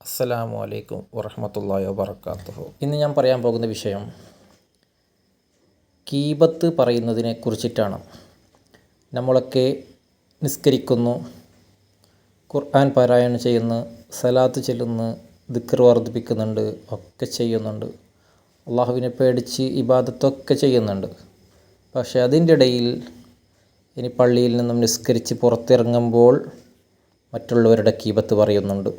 അസ്സലാമു അലൈക്കും വറഹ്മത്തുള്ളാഹി വബറകാതുഹു. ഇന്ന് ഞാൻ പറയാൻ പോകുന്ന വിഷയം ഗീബത്ത് പറയുന്നതിനെ കുറിച്ചിട്ടാണ്. നമ്മളൊക്കെ നിസ്കരിക്കുന്നു, ഖുർആൻ പാരായണം ചെയ്യുന്നു, സലാത്ത് ചൊല്ലുന്നു, ദിക്ർ വർദ്ധിപ്പിക്കുന്നുണ്ട്, ഒക്കെ ചെയ്യുന്നുണ്ട്. അള്ളാഹുവിനെ പേടിച്ച് ഇബാദത്തൊക്കെ ചെയ്യുന്നുണ്ട്. പക്ഷേ അതിൻ്റെ ഇടയിൽ ഇനി പള്ളിയിൽ നിന്നും നിസ്കരിച്ച് പുറത്തിറങ്ങുമ്പോൾ മറ്റുള്ളവരുടെ ഗീബത്ത് പറയുന്നുണ്ട്.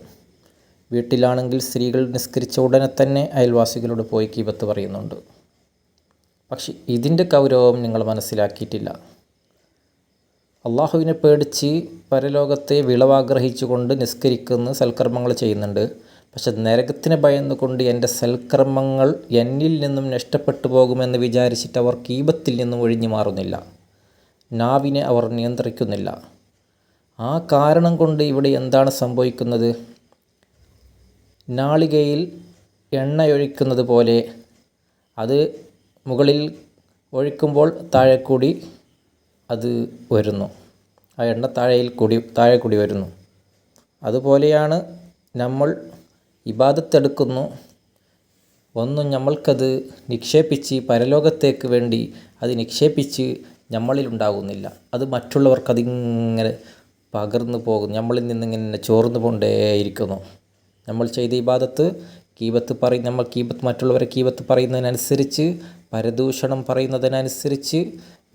വീട്ടിലാണെങ്കിൽ സ്ത്രീകൾ നിസ്കരിച്ച ഉടനെ തന്നെ അയൽവാസികളോട് പോയി ഗീബത്ത് പറയുന്നുണ്ട്. പക്ഷെ ഇതിൻ്റെ ഗൗരവം നിങ്ങൾ മനസ്സിലാക്കിയിട്ടില്ല. അള്ളാഹുവിനെ പേടിച്ച് പരലോകത്തെ വിളവാഗ്രഹിച്ചുകൊണ്ട് നിസ്കരിക്കുന്ന സൽക്കർമ്മങ്ങൾ ചെയ്യുന്നുണ്ട്. പക്ഷെ നരകത്തിനെ ഭയന്നുകൊണ്ട് എൻ്റെ സൽക്കർമ്മങ്ങൾ എന്നിൽ നിന്നും നഷ്ടപ്പെട്ടു പോകുമെന്ന് വിചാരിച്ചിട്ട് അവർ ഗീബത്തിൽ നിന്നും ഒഴിഞ്ഞു മാറുന്നില്ല. നാവിനെ അവർ നിയന്ത്രിക്കുന്നില്ല. ആ കാരണം കൊണ്ട് ഇവിടെ എന്താണ് സംഭവിക്കുന്നത്? നാളികയിൽ എണ്ണയൊഴിക്കുന്നത് പോലെ അത് മുകളിൽ ഒഴിക്കുമ്പോൾ താഴെ കൂടി അത് വരുന്നു. ആ എണ്ണ താഴെ കൂടി വരുന്നു. അതുപോലെയാണ് നമ്മൾ ഇബാദത്തെടുക്കുന്നു. ഒന്നും നമ്മൾക്കത് നിക്ഷേപിച്ച് പരലോകത്തേക്ക് വേണ്ടി അത് നിക്ഷേപിച്ച് നമ്മളിലുണ്ടാകുന്നില്ല. അത് മറ്റുള്ളവർക്കതിങ്ങനെ പകർന്നു പോകുന്നു. നമ്മളിൽ നിന്നിങ്ങനെ ചോർന്നു കൊണ്ടേയിരിക്കുന്നു. നമ്മൾ ചെയ്ത ഇബാദത്ത് മറ്റുള്ളവരെ ഗീബത്ത് പറയുന്നതിനനുസരിച്ച്, പരദൂഷണം പറയുന്നതിനനുസരിച്ച്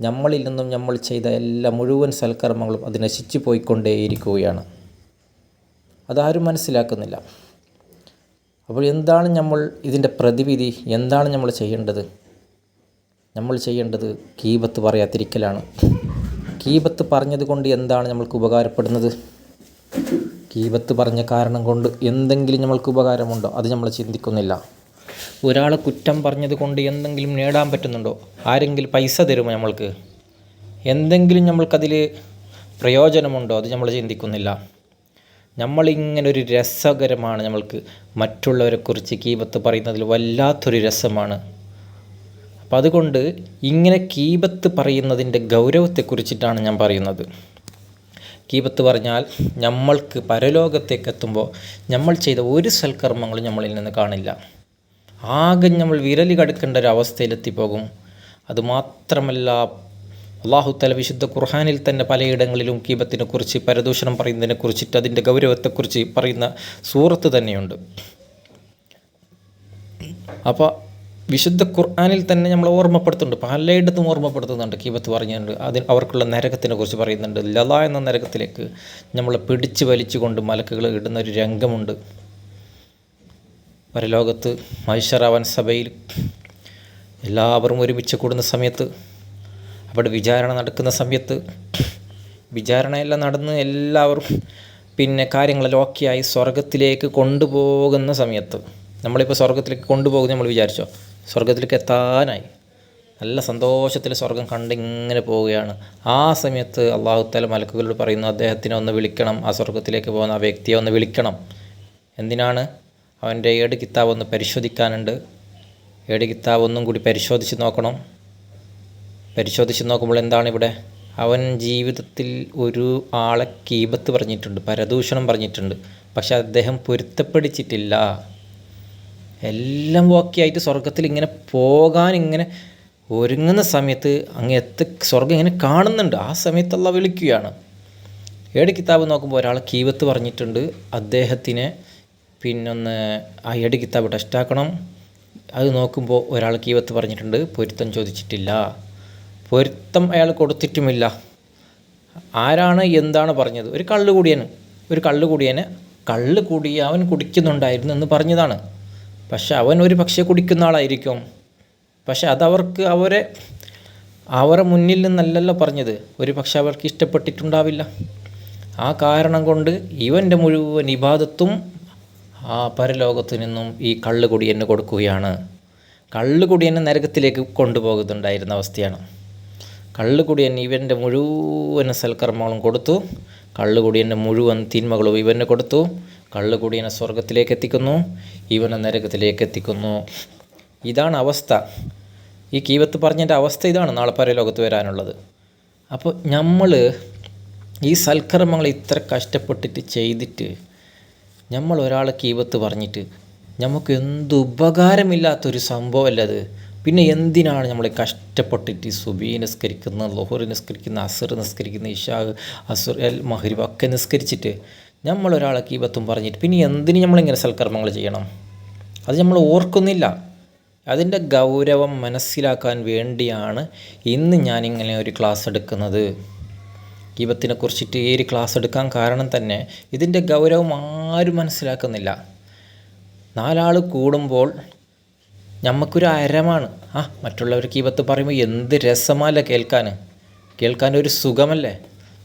നമ്മളിൽ നിന്നും നമ്മൾ ചെയ്ത എല്ലാ മുഴുവൻ സൽക്കർമ്മങ്ങളും അത് നശിച്ചു പോയിക്കൊണ്ടേയിരിക്കുകയാണ്. അതാരും മനസ്സിലാക്കുന്നില്ല. അപ്പോൾ എന്താണ് നമ്മൾ ഇതിൻ്റെ പ്രതിവിധി? എന്താണ് നമ്മൾ ചെയ്യേണ്ടത്? നമ്മൾ ചെയ്യേണ്ടത് ഗീബത്ത് പറയാതിരിക്കലാണ്. ഗീബത്ത് പറഞ്ഞത് കൊണ്ട് എന്താണ് നമ്മൾക്ക് ഉപകാരപ്പെടുന്നത്? ഗീബത്ത് പറഞ്ഞ കാരണം കൊണ്ട് എന്തെങ്കിലും നമ്മൾക്ക് ഉപകാരമുണ്ടോ? അത് നമ്മൾ ചിന്തിക്കുന്നില്ല. ഒരാളെ കുറ്റം പറഞ്ഞത് കൊണ്ട് എന്തെങ്കിലും നേടാൻ പറ്റുന്നുണ്ടോ? ആരെങ്കിലും പൈസ തരുമോ നമ്മൾക്ക്? എന്തെങ്കിലും നമ്മൾക്കതിൽ പ്രയോജനമുണ്ടോ? അത് നമ്മൾ ചിന്തിക്കുന്നില്ല. നമ്മളിങ്ങനെ ഒരു രസകരമാണ് നമ്മൾക്ക് മറ്റുള്ളവരെക്കുറിച്ച് ഗീബത്ത് പറയുന്നതിൽ വല്ലാത്തൊരു രസമാണ്. അപ്പം അതുകൊണ്ട് ഇങ്ങനെ ഗീബത്ത് പറയുന്നതിൻ്റെ ഗൗരവത്തെക്കുറിച്ചിട്ടാണ് ഞാൻ പറയുന്നത്. ഗീബത്ത് പറഞ്ഞാൽ നമ്മൾക്ക് പരലോകത്തേക്ക് എത്തുമ്പോൾ നമ്മൾ ചെയ്ത ഒരു സൽക്കർമ്മങ്ങളും നമ്മളിൽ നിന്ന് കാണില്ല. ആകെ നമ്മൾ വിരലി കടുക്കേണ്ട ഒരു അവസ്ഥയിലെത്തിപ്പോകും. അതുമാത്രമല്ല, അല്ലാഹു തആല വിശുദ്ധ ഖുർആനിൽ തന്നെ പലയിടങ്ങളിലും ഗീബത്തിനെ കുറിച്ച്, പരദൂഷണം പറയുന്നതിനെ കുറിച്ചിട്ട്, അതിൻ്റെ ഗൗരവത്തെക്കുറിച്ച് പറയുന്ന സൂറത്ത് തന്നെയുണ്ട്. അപ്പോൾ വിശുദ്ധ ഖുർആനിൽ തന്നെ നമ്മൾ ഓർമ്മപ്പെടുത്തുന്നുണ്ട്, പലയിടത്തും ഓർമ്മപ്പെടുത്തുന്നുണ്ട്. ഗീബത്ത് പറഞ്ഞിട്ടുണ്ട്. അവർക്കുള്ള നരകത്തിനെ കുറിച്ച് പറയുന്നുണ്ട്. ലള എന്ന നരകത്തിലേക്ക് നമ്മളെ പിടിച്ച് വലിച്ചുകൊണ്ട് മലക്കുകൾ ഇടുന്ന ഒരു രംഗമുണ്ട്. പരലോകത്ത് മഹ്ശറ സഭയിൽ എല്ലാവരും ഒരുമിച്ച് കൂടുന്ന സമയത്ത്, അവിടെ വിചാരണ നടക്കുന്ന സമയത്ത്, വിചാരണയെല്ലാം നടന്ന് എല്ലാവരും കാര്യങ്ങളെല്ലാം ഓക്കെയായി സ്വർഗത്തിലേക്ക് കൊണ്ടുപോകുന്ന സമയത്ത്, നമ്മളിപ്പോൾ സ്വർഗത്തിലേക്ക് കൊണ്ടുപോകുന്ന നമ്മൾ വിചാരിച്ചോ, സ്വർഗത്തിലേക്ക് എത്താനായി നല്ല സന്തോഷത്തിൽ സ്വർഗം കണ്ടിങ്ങനെ പോവുകയാണ്. ആ സമയത്ത് അല്ലാഹു തആല മലക്കുകളോട് പറയുന്നു, അദ്ദേഹത്തിനെ ഒന്ന് വിളിക്കണം, ആ സ്വർഗത്തിലേക്ക് പോകുന്ന ആ വ്യക്തിയെ ഒന്ന് വിളിക്കണം. എന്തിനാണ്? അവൻ്റെ 7 കിതാബ് ഒന്ന് പരിശോധിക്കാനുണ്ട്. 7 കിതാബ് ഒന്നും കൂടി പരിശോധിച്ച് നോക്കണം. പരിശോധിച്ച് നോക്കുമ്പോൾ എന്താണ് ഇവിടെ? അവൻ ജീവിതത്തിൽ ഒരു ആളെ ഗീബത്ത് പറഞ്ഞിട്ടുണ്ട്, പരദൂഷണം പറഞ്ഞിട്ടുണ്ട്. പക്ഷെ അദ്ദേഹം പൊരുത്തപ്പെടിച്ചിട്ടില്ല. എല്ലാം ഓക്കെ ആയിട്ട് സ്വർഗത്തിൽ ഇങ്ങനെ പോകാൻ ഇങ്ങനെ ഒരുങ്ങുന്ന സമയത്ത് സ്വർഗം ഇങ്ങനെ കാണുന്നുണ്ട്. ആ സമയത്ത് അല്ലാഹു വിളിക്കുകയാണ്. 7 കിതാബ് നോക്കുമ്പോൾ ഒരാൾ ഗീബത്ത് പറഞ്ഞിട്ടുണ്ട്. അദ്ദേഹത്തിനെ ആ 7 കിതാബ് ടെസ്റ്റാക്കണം. അത് നോക്കുമ്പോൾ ഒരാൾ ഗീബത്ത് പറഞ്ഞിട്ടുണ്ട്, പൊരുത്തം ചോദിച്ചിട്ടില്ല. പൊരുത്തം അയാൾ കൊടുത്തിട്ടുമില്ല. ആരാണ് എന്താണ് പറഞ്ഞത്? ഒരു കള്ളുകൂടിയനെ അവൻ കുടിക്കുന്നുണ്ടായിരുന്നു എന്ന് പറഞ്ഞതാണ്. പക്ഷെ അവൻ ഒരു പക്ഷേ കുടിക്കുന്ന ആളായിരിക്കും. പക്ഷെ അതവർക്ക് അവരെ മുന്നിൽ നിന്നല്ലല്ലോ പറഞ്ഞത്. ഒരു പക്ഷെ അവർക്ക് ഇഷ്ടപ്പെട്ടിട്ടുണ്ടാവില്ല. ആ കാരണം കൊണ്ട് ഇവൻ്റെ മുഴുവൻ ഇബാദത്തും ആ പരലോകത്തു നിന്നും ഈ കള്ളുകുടിയന് കൊടുക്കുകയാണ്. കള്ളുകുടിയനെ നരകത്തിലേക്ക് കൊണ്ടുപോകുന്നുണ്ടായിരുന്ന അവസ്ഥയാണ്. കള്ളുകുടിയൻ ഇവൻ്റെ മുഴുവൻ സൽക്കർമ്മങ്ങളും കൊടുത്തു. കള്ളുകുടിയൻ്റെ മുഴുവൻ തിന്മകളും ഇവന് കൊടുത്തു. കള്ളുകുടിയനെ സ്വർഗത്തിലേക്ക് എത്തിക്കുന്നു, ഇവനെ നരകത്തിലേക്ക് എത്തിക്കുന്നു. ഇതാണ് അവസ്ഥ. ഈ ഗീബത്ത് പറഞ്ഞതിൻ്റെ അവസ്ഥ ഇതാണ് നാളെ പരലോകത്ത് വരാനുള്ളത്. അപ്പോൾ നമ്മൾ ഈ സൽക്കർമ്മങ്ങൾ ഇത്ര കഷ്ടപ്പെട്ടിട്ട് ചെയ്തിട്ട് നമ്മൾ ഒരാളെ ഗീബത്ത് പറഞ്ഞിട്ട് നമുക്ക് എന്ത് ഉപകാരമില്ലാത്തൊരു സംഭവമല്ല അത്. പിന്നെ എന്തിനാണ് നമ്മൾ കഷ്ടപ്പെട്ടിട്ട് സുബഹി നിസ്കരിക്കുന്ന, ളുഹർ നിസ്കരിക്കുന്ന, അസർ നിസ്കരിക്കുന്ന, ഇശാ, അസുർ, മഗ്രിബ് ഒക്കെ നിസ്കരിച്ചിട്ട് നമ്മൾ ഒരാളെ ഗീബത്തും പറഞ്ഞിട്ട് പിന്നെ എന്തിന് നമ്മളിങ്ങനെ സൽക്കർമ്മങ്ങൾ ചെയ്യണം? അത് നമ്മൾ ഓർക്കുന്നില്ല. അതിൻ്റെ ഗൗരവം മനസ്സിലാക്കാൻ വേണ്ടിയാണ് ഇന്ന് ഞാനിങ്ങനെ ഒരു ക്ലാസ് എടുക്കുന്നത്. ഗീബത്തിനെ കുറിച്ചിട്ട് ഈ ഒരു ക്ലാസ് എടുക്കാൻ കാരണം തന്നെ ഇതിൻ്റെ ഗൗരവം ആരും മനസ്സിലാക്കുന്നില്ല. 4 ആൾ കൂടുമ്പോൾ നമുക്കൊരു അരമാണ്. മറ്റുള്ളവർ ഗീബത്ത് പറയുമ്പോൾ എന്ത് രസമല്ല കേൾക്കാൻ ഒരു സുഖമല്ലേ.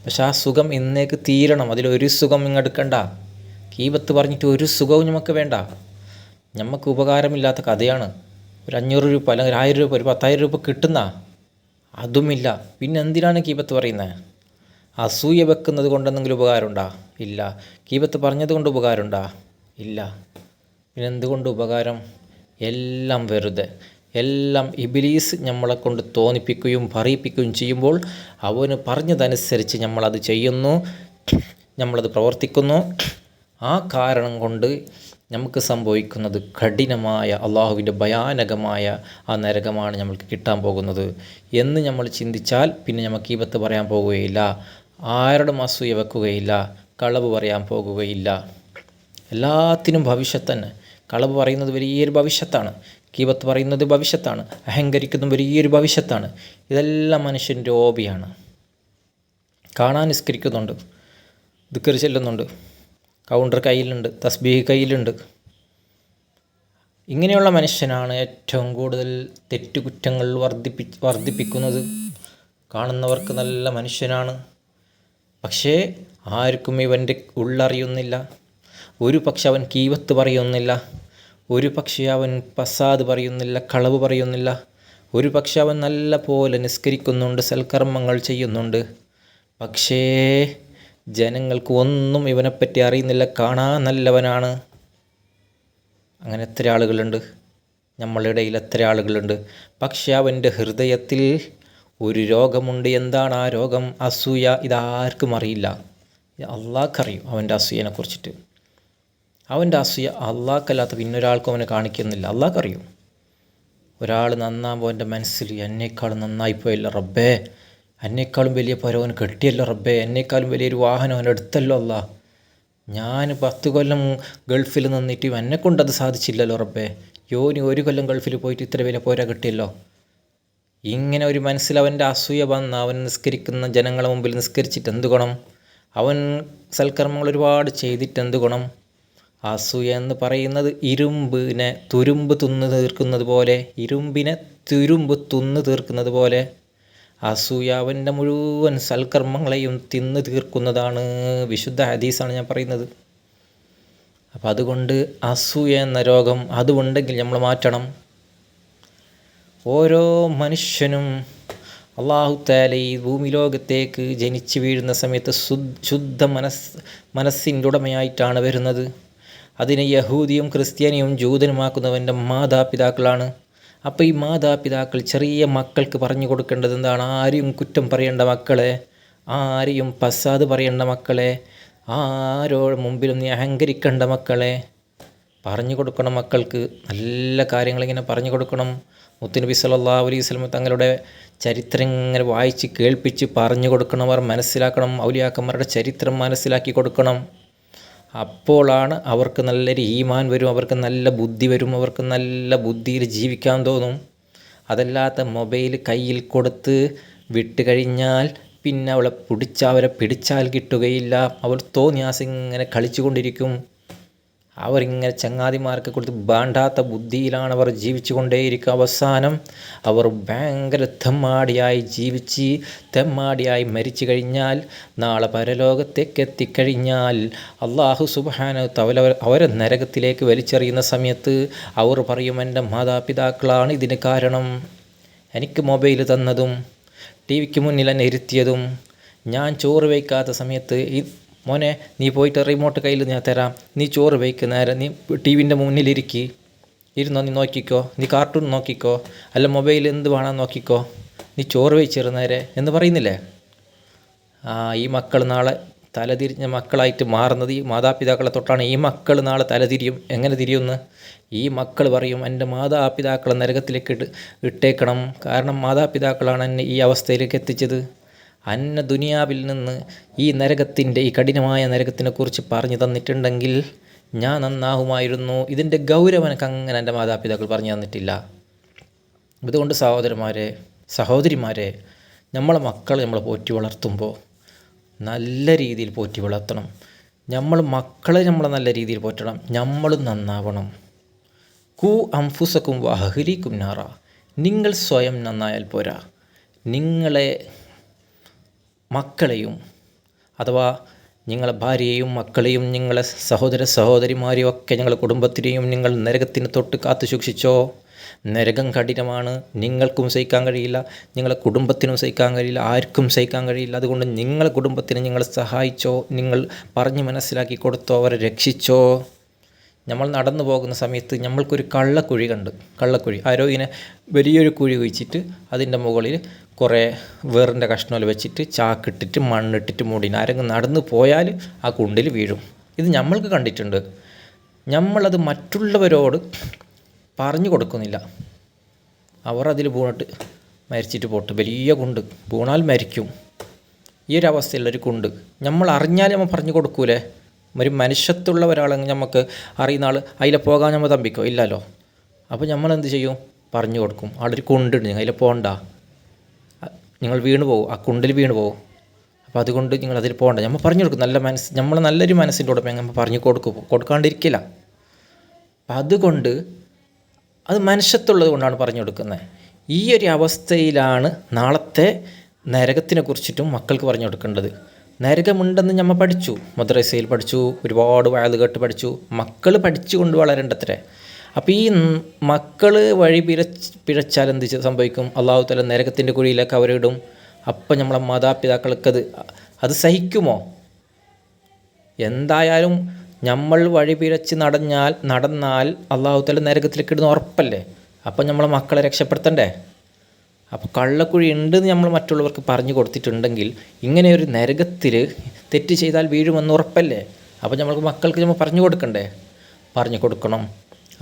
പക്ഷെ ആ സുഖം ഇന്നേക്ക് തീരണം. അതിലൊരു സുഖം ഇങ്ങെടുക്കണ്ട. ഗീബത്ത് പറഞ്ഞിട്ട് ഒരു സുഖവും നമുക്ക് വേണ്ട. നമുക്ക് ഉപകാരമില്ലാത്ത കഥയാണ്. ഒരു 500 രൂപ അല്ലെങ്കിൽ 1000 രൂപ, ഒരു 10,000 രൂപ കിട്ടുന്ന അതുമില്ല. പിന്നെ എന്തിനാണ് ഗീബത്ത് പറയുന്നത്? അസൂയ വെക്കുന്നത് കൊണ്ടെന്തെങ്കിലും ഉപകാരമുണ്ടോ? ഇല്ല. ഗീബത്ത് പറഞ്ഞത് കൊണ്ട് ഉപകാരമുണ്ടോ? ഇല്ല. പിന്നെ എന്തുകൊണ്ട് ഉപകാരം? എല്ലാം വെറുതെ, എല്ലാം ഇബ്ലീസ് നമ്മളെ കൊണ്ട് തോന്നിപ്പിക്കുകയും പറയിപ്പിക്കുകയും ചെയ്യുമ്പോൾ അവന് പറഞ്ഞതനുസരിച്ച് നമ്മളത് ചെയ്യുന്നു, നമ്മളത് പ്രവർത്തിക്കുന്നു. ആ കാരണം കൊണ്ട് നമുക്ക് സംഭവിക്കുന്നത് കഠിനമായ അള്ളാഹുവിൻ്റെ ഭയാനകമായ ആ നരകമാണ് നമ്മൾക്ക് കിട്ടാൻ പോകുന്നത് എന്ന് നമ്മൾ ചിന്തിച്ചാൽ പിന്നെ നമുക്ക് ഗീബത്ത് പറയാൻ പോകുകയില്ല, ആരുടെ അസൂയ വെക്കുകയില്ല, കളവ് പറയാൻ പോകുകയില്ല. എല്ലാത്തിനും ഭവിഷ്യത്ത് തന്നെ. കളവ് പറയുന്നത് വലിയൊരു ഭവിഷ്യത്താണ്, ഗീബത്ത് പറയുന്നത് ഭവിഷ്യത്താണ്, അഹങ്കരിക്കുന്നത് വലിയൊരു ഭവിഷ്യത്താണ്. ഇതെല്ലാം മനുഷ്യൻ്റെ ഹോബിയാണ്. കാണാൻ നിസ്കരിക്കുന്നുണ്ട്, ദിക്ർ ചെല്ലുന്നുണ്ട്, കൗണ്ടർ കയ്യിലുണ്ട്, തസ്ബീഹ് കയ്യിലുണ്ട്. ഇങ്ങനെയുള്ള മനുഷ്യനാണ് ഏറ്റവും കൂടുതൽ തെറ്റുകുറ്റങ്ങൾ വർദ്ധിപ്പിക്കുന്നത്. കാണുന്നവർക്ക് നല്ല മനുഷ്യനാണ്, പക്ഷേ ആർക്കും ഇവൻ്റെ ഉള്ളറിയുന്നില്ല. ഒരു പക്ഷെ അവൻ ഗീബത്ത് പറയുന്നില്ല, ഒരു പക്ഷേ അവൻ ഫസാദ് പറയുന്നില്ല, കളവ് പറയുന്നില്ല, ഒരു പക്ഷെ അവൻ നല്ല പോലെ നിസ്കരിക്കുന്നുണ്ട്, സൽക്കർമ്മങ്ങൾ ചെയ്യുന്നുണ്ട്. പക്ഷേ ജനങ്ങൾക്ക് ഒന്നും ഇവനെപ്പറ്റി അറിയുന്നില്ല. കാണാൻ നല്ലവനാണ്. അങ്ങനെ എത്ര ആളുകളുണ്ട് നമ്മളുടെ ഇടയിൽ, എത്ര ആളുകളുണ്ട്. പക്ഷേ അവൻ്റെ ഹൃദയത്തിൽ ഒരു രോഗമുണ്ട്. എന്താണ് ആ രോഗം? അസൂയ. ഇതാർക്കും അറിയില്ല. അള്ളാഹ്ക്കറിയും അവൻ്റെ അസൂയനെ കുറിച്ചിട്ട്. അവൻ്റെ അസൂയ അള്ളാഹ്ക്കല്ലാത്ത പിന്നൊരാൾക്കും അവനെ കാണിക്കുന്നില്ല. അള്ളാഹ്ക്കറിയും. ഒരാൾ നന്നാകുമ്പോൾ എൻ്റെ മനസ്സിൽ എന്നേക്കാളും നന്നായിപ്പോയല്ലോ റബ്ബേ, എന്നേക്കാളും വലിയ പരവൻ കെട്ടിയല്ലോ റബ്ബേ, എന്നേക്കാളും വലിയൊരു വാഹനം അവൻ എടുത്തല്ലോ അല്ലാ, ഞാൻ 10 കൊല്ലം ഗൾഫിൽ നിന്നിട്ട് എന്നെക്കൊണ്ടത് സാധിച്ചില്ലല്ലോ റബ്ബേ, യോനി 1 കൊല്ലം ഗൾഫിൽ പോയിട്ട് ഇത്ര വലിയ പോരാ കിട്ടിയല്ലോ. ഇങ്ങനെ ഒരു മനസ്സിൽ അവൻ്റെ അസൂയ വന്ന് അവൻ നിസ്കരിക്കുന്ന ജനങ്ങളെ മുമ്പിൽ നിസ്കരിച്ചിട്ട് എന്ത് ഗുണം? അവൻ സൽക്കർമ്മങ്ങൾ ഒരുപാട് ചെയ്തിട്ട് എന്ത് ഗുണം? അസൂയ എന്ന് പറയുന്നത് ഇരുമ്പിനെ തുരുമ്പ് തിന്ന് തീർക്കുന്നത് പോലെ, ഇരുമ്പിനെ തുരുമ്പ് തിന്ന് തീർക്കുന്നത് പോലെ അസൂയ അവൻ്റെ മുഴുവൻ സൽക്കർമ്മങ്ങളെയും തിന്ന് തീർക്കുന്നതാണ്. വിശുദ്ധ ഹദീസാണ് ഞാൻ പറയുന്നത്. അപ്പം അതുകൊണ്ട് അസൂയ എന്ന രോഗം അതുണ്ടെങ്കിൽ നമ്മൾ മാറ്റണം. ഓരോ മനുഷ്യനും അള്ളാഹു തആല ഈ ഭൂമി ലോകത്തേക്ക് ജനിച്ചു വീഴുന്ന സമയത്ത് ശുദ്ധ മനസ്സിൻ്റെ ഉടമയായിട്ടാണ് വരുന്നത്. അതിനെ യഹൂദിയും ക്രിസ്ത്യാനിയും ജൂതനുമാക്കുന്നവൻ്റെ മാതാപിതാക്കളാണ്. അപ്പോൾ ഈ മാതാപിതാക്കൾ ചെറിയ മക്കൾക്ക് പറഞ്ഞു കൊടുക്കേണ്ടത് എന്താണ്? ആരെയും കുറ്റം പറയേണ്ട മക്കളെ, ആരെയും ഫസാദ് പറയേണ്ട മക്കളെ, ആരോട് മുമ്പിലും നീ അഹങ്കരിക്കേണ്ട മക്കളെ. പറഞ്ഞു കൊടുക്കണം മക്കൾക്ക്, നല്ല കാര്യങ്ങളിങ്ങനെ പറഞ്ഞു കൊടുക്കണം. മുത്തുനബി സല്ലല്ലാഹു അലൈഹി വസല്ലം തങ്ങളുടെ ചരിത്രം ഇങ്ങനെ വായിച്ച് കേൾപ്പിച്ച് പറഞ്ഞു കൊടുക്കണം. അവർ മനസ്സിലാക്കണം. ഔലിയാക്കന്മാരുടെ ചരിത്രം മനസ്സിലാക്കി കൊടുക്കണം. അപ്പോഴാണ് അവർക്ക് നല്ലൊരു ഈമാൻ വരും, അവർക്ക് നല്ല ബുദ്ധി വരും, അവർക്ക് നല്ല ബുദ്ധിയിൽ ജീവിക്കാൻ തോന്നും. അതല്ലാത്ത മൊബൈൽ കയ്യിൽ കൊടുത്ത് വിട്ട് കഴിഞ്ഞാൽ പിന്നെ അവരെ പിടിച്ചാൽ കിട്ടുകയില്ല. അവർ തോന്നിയാസം ഇങ്ങനെ കളിച്ചുകൊണ്ടിരിക്കും. അവരിങ്ങനെ ചങ്ങാതിമാർക്ക് കൊടുത്ത് വേണ്ടാത്ത ബുദ്ധിയിലാണ് അവർ ജീവിച്ചു കൊണ്ടേയിരിക്കുക. അവസാനം അവർ ഭയങ്കര തെമ്മാടിയായി ജീവിച്ച് തെമ്മാടിയായി മരിച്ചു കഴിഞ്ഞാൽ നാളെ പരലോകത്തേക്ക് എത്തിക്കഴിഞ്ഞാൽ അള്ളാഹു സുബ്ഹാനഹു തആല അവരെ നരകത്തിലേക്ക് വലിച്ചെറിയുന്ന സമയത്ത് അവർ പറയും, എൻ്റെ മാതാപിതാക്കളാണ് ഇതിന് കാരണം. എനിക്ക് മൊബൈൽ തന്നതും ടി വിക്ക് മുന്നിൽ എന്നെ ഇരുത്തിയതും, ഞാൻ ചോറ് വയ്ക്കാത്ത സമയത്ത് മോനെ നീ പോയിട്ട് റിമോട്ട് കയ്യിൽ ഞാൻ തരാം, നീ ചോറ് വയ്ക്കുന്നേരം നീ ടി വിൻ്റെ മുന്നിലിരിക്കി ഇരുന്നോ, നീ നോക്കിക്കോ, നീ കാർട്ടൂൺ നോക്കിക്കോ, അല്ല മൊബൈൽ എന്ത് വേണം നോക്കിക്കോ, നീ ചോറ് വയ്ച്ചിരുന്നേരെ എന്ന് പറയുന്നില്ലേ? ഈ മക്കൾ നാളെ തലതിരിഞ്ഞ മക്കളായിട്ട് മാറുന്നത് ഈ മാതാപിതാക്കളെ തൊട്ടാണ്. ഈ മക്കൾ നാളെ തലതിരിയും. എങ്ങനെ തിരിയുമെന്ന് ഈ മക്കൾ പറയും, എൻ്റെ മാതാപിതാക്കളെ നരകത്തിലേക്ക് ഇട്ടേക്കണം, കാരണം മാതാപിതാക്കളാണ് എന്നെ ഈ അവസ്ഥയിലേക്ക് എത്തിച്ചത്. അന്ന ദുനിയാവിൽ നിന്ന് ഈ നരകത്തിൻ്റെ, ഈ കഠിനമായ നരകത്തിനെക്കുറിച്ച് പറഞ്ഞു തന്നിട്ടുണ്ടെങ്കിൽ ഞാൻ നന്നാകുമായിരുന്നു. ഇതിൻ്റെ ഗൗരവം എനിക്ക് അങ്ങനെ എൻ്റെ മാതാപിതാക്കൾ പറഞ്ഞു തന്നിട്ടില്ല. അതുകൊണ്ട് സഹോദരന്മാരെ, സഹോദരിമാരെ, നമ്മളെ മക്കളെ നമ്മൾ പോറ്റി വളർത്തുമ്പോൾ നല്ല രീതിയിൽ പോറ്റി വളർത്തണം. മക്കളെ നമ്മൾ നല്ല രീതിയിൽ പോറ്റണം. നമ്മളും നന്നാവണം. കൂ അംഫുസക്കും വഹ്ലിക്കും നാറ. നിങ്ങൾ സ്വയം നന്നായാൽ പോരാ, നിങ്ങളെ മക്കളെയും അഥവാ നിങ്ങളെ ഭാര്യയെയും മക്കളെയും നിങ്ങളെ സഹോദരിമാരെയും ഒക്കെ നിങ്ങളുടെ കുടുംബത്തിനെയും നിങ്ങൾ നരകത്തിന് തൊട്ട് കാത്തു സൂക്ഷിച്ചോ. നരകം കഠിനമാണ്. നിങ്ങൾക്കും സഹിക്കാൻ കഴിയില്ല, നിങ്ങളെ കുടുംബത്തിനും സഹിക്കാൻ കഴിയില്ല, ആർക്കും സഹിക്കാൻ കഴിയില്ല. അതുകൊണ്ട് നിങ്ങളെ കുടുംബത്തിനെ നിങ്ങൾ സഹായിച്ചോ, നിങ്ങൾ പറഞ്ഞ് മനസ്സിലാക്കി കൊടുത്തോ, അവരെ രക്ഷിച്ചോ. നമ്മൾ നടന്നു പോകുന്ന സമയത്ത് നമ്മൾക്കൊരു കള്ളക്കുഴി കണ്ട്, കള്ളക്കുഴി ആരോ ഇങ്ങനെ വലിയൊരു കുഴി കുഴിച്ചിട്ട് അതിൻ്റെ മുകളിൽ കുറേ വേറിൻ്റെ കഷ്ണങ്ങൾ വെച്ചിട്ട് ചാക്കിട്ടിട്ട് മണ്ണിട്ടിട്ട് മൂടിന് ആരെങ്കിലും നടന്നു പോയാൽ ആ കുണ്ടിൽ വീഴും. ഇത് നമ്മൾക്ക് കണ്ടിട്ടുണ്ട്. നമ്മളത് മറ്റുള്ളവരോട് പറഞ്ഞു കൊടുക്കുന്നില്ല. അവർ അതിൽ വീണിട്ട് മരിച്ചിട്ട് പോട്ട്. വലിയ കുണ്ട്, വീണാൽ മരിക്കും. ഈ ഒരു അവസ്ഥയുള്ളൊരു കുണ്ട് നമ്മൾ അറിഞ്ഞാൽ നമ്മൾ പറഞ്ഞു കൊടുക്കൂലേ? ഒരു മനുഷ്യത്തുള്ള ഒരാളെങ്കിൽ നമുക്ക് അറിയുന്ന ആൾ അതിലെ പോകാൻ നമ്മൾ തമ്പിക്കോ? ഇല്ലല്ലോ. അപ്പോൾ നമ്മളെന്ത് ചെയ്യും? പറഞ്ഞു കൊടുക്കും. അവിടെ ഒരു കുണ്ടുണ്ട്, അതിൽ പോകണ്ട, നിങ്ങൾ വീണ് പോകും, ആ കുണ്ടിൽ വീണ് പോകും. അപ്പോൾ അതുകൊണ്ട് നിങ്ങൾ അതിൽ പോകണ്ട, നമ്മൾ പറഞ്ഞു കൊടുക്കും. നമ്മൾ നല്ലൊരു മനസ്സിൻ്റെ ഉടമ നമ്മൾ പറഞ്ഞു കൊടുക്കാണ്ടിരിക്കില്ല. അപ്പം അതുകൊണ്ട് അത് മനുഷ്യത്തുള്ളത് കൊണ്ടാണ് പറഞ്ഞു കൊടുക്കുന്നത്. ഈ ഒരു അവസ്ഥയിലാണ് നാളത്തെ നരകത്തിനെ കുറിച്ചിട്ടും മക്കൾക്ക് പറഞ്ഞു കൊടുക്കേണ്ടത്. നരകമുണ്ടെന്ന് നമ്മൾ പഠിച്ചു, മദ്രസയിൽ പഠിച്ചു, ഒരുപാട് വയത് കേട്ട് പഠിച്ചു. മക്കൾ പഠിച്ചുകൊണ്ട് വളരേണ്ടത്രേ. അപ്പോൾ ഈ മക്കൾ വഴി പിഴച്ചാൽ എന്ത് സംഭവിക്കും? അള്ളാഹു തആല നരകത്തിൻ്റെ കുഴിയിലേക്ക് അവരിടും. അപ്പം നമ്മളെ മാതാപിതാക്കൾക്ക് അത് സഹിക്കുമോ? എന്തായാലും നമ്മൾ വഴി പിഴച്ച് നടന്നാൽ അള്ളാഹു തആല നരകത്തിലേക്ക് ഇടുന്ന ഉറപ്പല്ലേ? അപ്പം നമ്മളെ മക്കളെ രക്ഷപ്പെടുത്തണ്ടേ? അപ്പോൾ കള്ളക്കുഴി ഉണ്ടെന്ന് നമ്മൾ മറ്റുള്ളവർക്ക് പറഞ്ഞു കൊടുത്തിട്ടുണ്ടെങ്കിൽ ഇങ്ങനെ ഒരു നരകത്തിൽ തെറ്റ് ചെയ്താൽ വീഴുമെന്ന് ഉറപ്പല്ലേ? അപ്പോൾ മക്കൾക്ക് നമ്മൾ പറഞ്ഞു കൊടുക്കണ്ടേ? പറഞ്ഞു കൊടുക്കണം.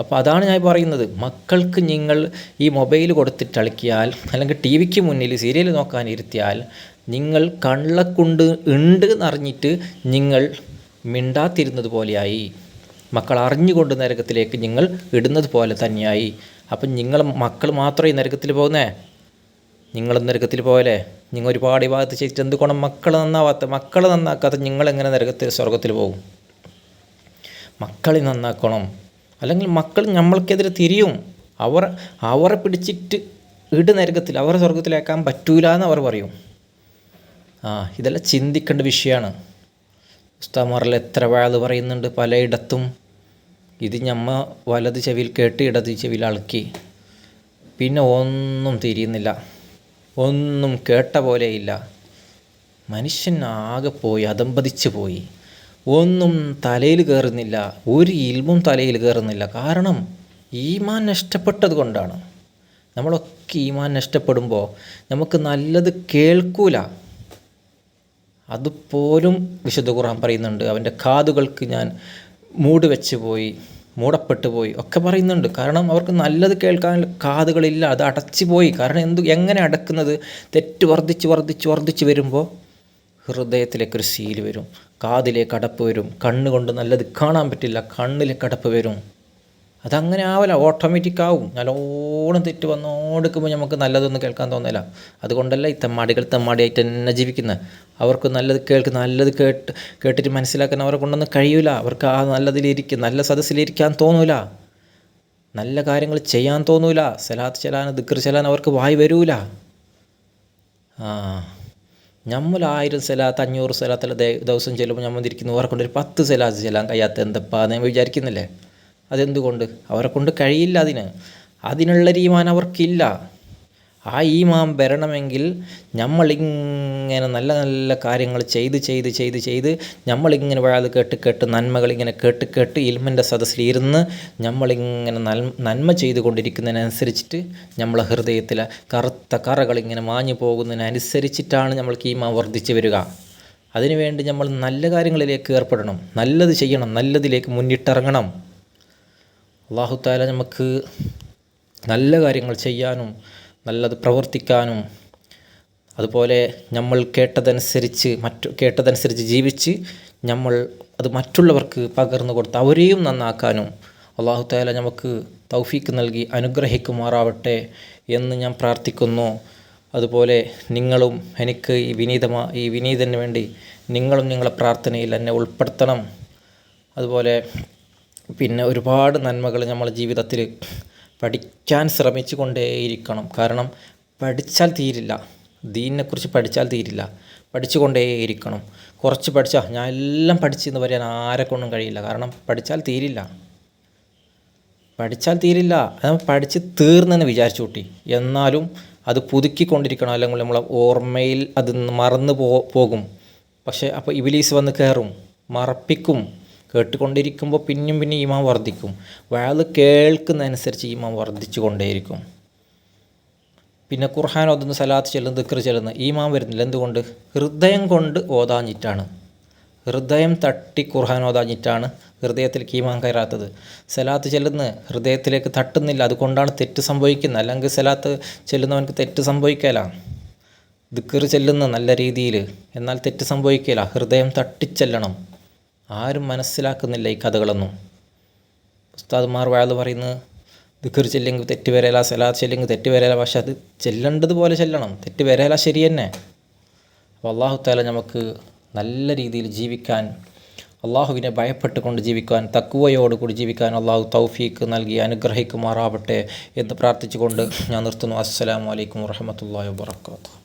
അപ്പോൾ അതാണ് ഞാൻ പറയുന്നത്. മക്കൾക്ക് നിങ്ങൾ ഈ മൊബൈൽ കൊടുത്തിട്ട് കളിക്കിയാൽ, അല്ലെങ്കിൽ ടി വിക്ക് മുന്നിൽ സീരിയൽ നോക്കാനിരുത്തിയാൽ, നിങ്ങൾ കള്ളക്കുണ്ട് ഉണ്ട് എന്നറിഞ്ഞിട്ട് നിങ്ങൾ മിണ്ടാത്തിരുന്നത് പോലെയായി. മക്കൾ അറിഞ്ഞുകൊണ്ട് നരകത്തിലേക്ക് നിങ്ങൾ ഇടുന്നത് പോലെ തന്നെയായി. അപ്പം മക്കൾ മാത്രമേ നരകത്തിൽ പോകുന്നേ? നിങ്ങളും നരകത്തിൽ പോകല്ലേ? നിങ്ങൾ ഒരുപാട് ഭാഗത്ത് ചെയ്തിട്ട് എന്തുകൊണ്ട് മക്കളെ നന്നാക്കാത്ത നിങ്ങളെങ്ങനെ സ്വർഗത്തിൽ പോകും? മക്കളെ നന്നാക്കണം. അല്ലെങ്കിൽ മക്കൾ നമ്മൾക്കെതിരെ തിരിയും. അവരെ പിടിച്ചിട്ട് നരകത്തിൽ, അവരെ സ്വർഗത്തിലേക്കാൻ പറ്റൂല എന്ന് അവർ പറയും. ഇതെല്ലാം ചിന്തിക്കേണ്ട വിഷയമാണ്. ഉസ്താദ്മാരെല്ലാം എത്ര വഅദ് പറയുന്നുണ്ട് പലയിടത്തും. ഇത് നമ്മ വലത് ചെവിയിൽ കേട്ട് ഇടത് ചെവിയിൽ അളക്കി, പിന്നെ ഒന്നും തിരിയുന്നില്ല, ഒന്നും കേട്ട പോലെയില്ല. മനുഷ്യനാകെ പോയി, അതമ്പതിച്ച് പോയി. ഒന്നും തലയിൽ കയറുന്നില്ല, ഒരു ഇൽമും തലയിൽ കയറുന്നില്ല. കാരണം ഈമാൻ നഷ്ടപ്പെട്ടത് കൊണ്ടാണ്. നമ്മളൊക്കെ ഈമാൻ നഷ്ടപ്പെടുമ്പോൾ നമുക്ക് നല്ലത് കേൾക്കൂല. അതുപോലും വിശുദ്ധ ഖുർആൻ പറയുന്നുണ്ട്. അവൻ്റെ കാതുകൾക്ക് ഞാൻ മൂടപ്പെട്ടു പോയി ഒക്കെ പറയുന്നുണ്ട്. കാരണം അവർക്ക് നല്ലത് കേൾക്കാൻ കാതുകളില്ല, അത് അടച്ചു പോയി. കാരണം എങ്ങനെ അടക്കുന്നത്? തെറ്റ് വർദ്ധിച്ച് വരുമ്പോൾ ഹൃദയത്തിലേക്കൊരു സീല് വരും, കാതിലേക്ക് അടപ്പ് വരും, കണ്ണുകൊണ്ട് നല്ലത് കാണാൻ പറ്റില്ല, കണ്ണിലേക്ക് അടപ്പ് വരും. അതങ്ങനെ ആവില്ല, ഓട്ടോമാറ്റിക് ആവും. നല്ലോണം തെറ്റ് വന്നോടുക്കുമ്പോൾ നമുക്ക് നല്ലതൊന്നും കേൾക്കാൻ തോന്നില്ല. അതുകൊണ്ടല്ല ഈ തെമ്മാടിയായിട്ട് തന്നെ ജീവിക്കുന്നത്. അവർക്ക് നല്ലത് കേട്ടിട്ട് മനസ്സിലാക്കാൻ അവരെ കൊണ്ടൊന്നും കഴിയില്ല. അവർക്ക് ആ നല്ല സദസ്സിലിരിക്കാൻ തോന്നൂല, നല്ല കാര്യങ്ങൾ ചെയ്യാൻ തോന്നൂല, സലാത്ത് ചെല്ലാൻ ദിക്ർ ചെല്ലാൻ അവർക്ക് വായി വരൂല. നമ്മൾ 1000 സലാത്ത് 500 സലാത്തെല്ലാം ദിവസം ചെല്ലുമ്പോൾ നമ്മൾ ഇരിക്കുന്നു, അവരെ കൊണ്ട് ഒരു 10 സലാത്ത് ചെല്ലാൻ കഴിയാത്ത എന്തപ്പാ എന്ന് വിചാരിക്കുന്നില്ലേ? അതെന്തുകൊണ്ട്? അവരെ കൊണ്ട് കഴിയില്ല. അതിനുള്ളൊരു ഈമാൻ അവർക്കില്ല. ആ ഈമാൻ വരണമെങ്കിൽ നമ്മളിങ്ങനെ നല്ല നല്ല കാര്യങ്ങൾ ചെയ്ത് നമ്മളിങ്ങനെ വഅദ് കേട്ട് നന്മകളിങ്ങനെ കേട്ട് ഇൽമിൻ്റെ സദസ്സിലിരുന്ന് നമ്മളിങ്ങനെ നന്മ ചെയ്തുകൊണ്ടിരിക്കുന്നതിനനുസരിച്ചിട്ട് നമ്മളെ ഹൃദയത്തിലെ കറുത്ത കറകളിങ്ങനെ മാഞ്ഞു പോകുന്നതിനനുസരിച്ചിട്ടാണ് നമ്മൾക്ക് ഈമാൻ വർദ്ധിച്ചു വരിക. അതിനുവേണ്ടി നമ്മൾ നല്ല കാര്യങ്ങളിലേക്ക് ഏർപ്പെടണം, നല്ലത് ചെയ്യണം, നല്ലതിലേക്ക് മുന്നിട്ടിറങ്ങണം. അല്ലാഹു തആല നമുക്ക് നല്ല കാര്യങ്ങൾ ചെയ്യാനും നല്ലത് പ്രവർത്തിക്കാനും അതുപോലെ നമ്മൾ കേട്ടതനുസരിച്ച് ജീവിച്ച് നമ്മൾ അത് മറ്റുള്ളവർക്ക് പകർന്നു കൊടുത്ത് അവരെയും നന്നാക്കാനും അല്ലാഹു തആല നമുക്ക് തൗഫീക്ക് നൽകി അനുഗ്രഹിക്കുമാറാവട്ടെ എന്ന് ഞാൻ പ്രാർത്ഥിക്കുന്നു. അതുപോലെ നിങ്ങളും എനിക്ക് ഈ വിനീതന് വേണ്ടി നിങ്ങളും നിങ്ങളുടെ പ്രാർത്ഥനയിൽ എന്നെ ഉൾപ്പെടുത്തണം. അതുപോലെ പിന്നെ ഒരുപാട് നന്മകൾ നമ്മുടെ ജീവിതത്തിൽ പഠിക്കാൻ ശ്രമിച്ചു കൊണ്ടേയിരിക്കണം. കാരണം പഠിച്ചാൽ തീരില്ല, ദീനിനെക്കുറിച്ച് പഠിച്ചാൽ തീരില്ല, പഠിച്ചു കൊണ്ടേയിരിക്കണം. കുറച്ച് പഠിച്ചാൽ ഞാൻ എല്ലാം പഠിച്ചെന്ന് പറയാൻ ആരെക്കൊണ്ടും കഴിയില്ല. കാരണം പഠിച്ചാൽ തീരില്ല. പഠിച്ച് തീർന്നെന്ന് വിചാരിച്ചു കൂട്ടി, എന്നാലും അത് പുതുക്കിക്കൊണ്ടിരിക്കണം. അല്ലെങ്കിൽ നമ്മളെ ഓർമ്മയിൽ അത് മറന്നു പോകും. പക്ഷേ അപ്പോൾ ഇബ്ലീസ് വന്ന് കയറും, മറപ്പിക്കും. കേട്ടുകൊണ്ടിരിക്കുമ്പോൾ പിന്നെയും ഈമാൻ വർദ്ധിക്കും. വഅദ് കേൾക്കുന്നതനുസരിച്ച് ഈമാൻ വർദ്ധിച്ചു കൊണ്ടേയിരിക്കും. പിന്നെ ഖുർആൻ ഓതുന്നു, സലാത്ത് ചെല്ലുന്നു, ദിക്ർ ചെല്ലുന്നു, ഈമാൻ വരുന്നില്ല. എന്തുകൊണ്ട്? ഹൃദയം കൊണ്ട് ഓതാഞ്ഞിട്ടാണ്. ഹൃദയം തട്ടി ഖുർആൻ ഓതാഞ്ഞിട്ടാണ് ഹൃദയത്തിലേക്ക് ഈമാൻ കയറാത്തത്. സലാത്ത് ചെല്ലുന്ന ഹൃദയത്തിലേക്ക് തട്ടുന്നില്ല, അതുകൊണ്ടാണ് തെറ്റ് സംഭവിക്കുന്നത്. അല്ലെങ്കിൽ സലാത്ത് ചെല്ലുന്നവനക്ക് തെറ്റ് സംഭവിക്കില്ല. ദിക്ർ ചെല്ലുന്ന നല്ല രീതിയിൽ, എന്നാൽ തെറ്റ് സംഭവിക്കില്ല. ഹൃദയം തട്ടിച്ചെല്ലണം. ആരും മനസ്സിലാക്കുന്നില്ല ഈ കഥകളൊന്നും. ഉസ്താദ്മാർ വഅദ് പറയുന്നത് ദിക്ർ ചെല്ലെങ്കിൽ തെറ്റ് വരല, സലാത്ത് ചെല്ലെങ്കിൽ തെറ്റ് വരല. പക്ഷെ അത് ചെല്ലേണ്ടതുപോലെ ചെല്ലണം. തെറ്റ് വരല ശരി തന്നെ. അപ്പോൾ അല്ലാഹു തആല നമുക്ക് നല്ല രീതിയിൽ ജീവിക്കാൻ, അള്ളാഹുവിനെ ഭയപ്പെട്ടുകൊണ്ട് ജീവിക്കാൻ, തഖ്വയോടുകൂടി ജീവിക്കാൻ അള്ളാഹു തൗഫീക്ക് നൽകി അനുഗ്രഹിക്കുമാറാവട്ടെ എന്ന് പ്രാർത്ഥിച്ചുകൊണ്ട് ഞാൻ നിർത്തുന്നു. അസ്സലാമു അലൈക്കും വറഹ്മത്തുള്ളാഹി വബറകാതുഹു.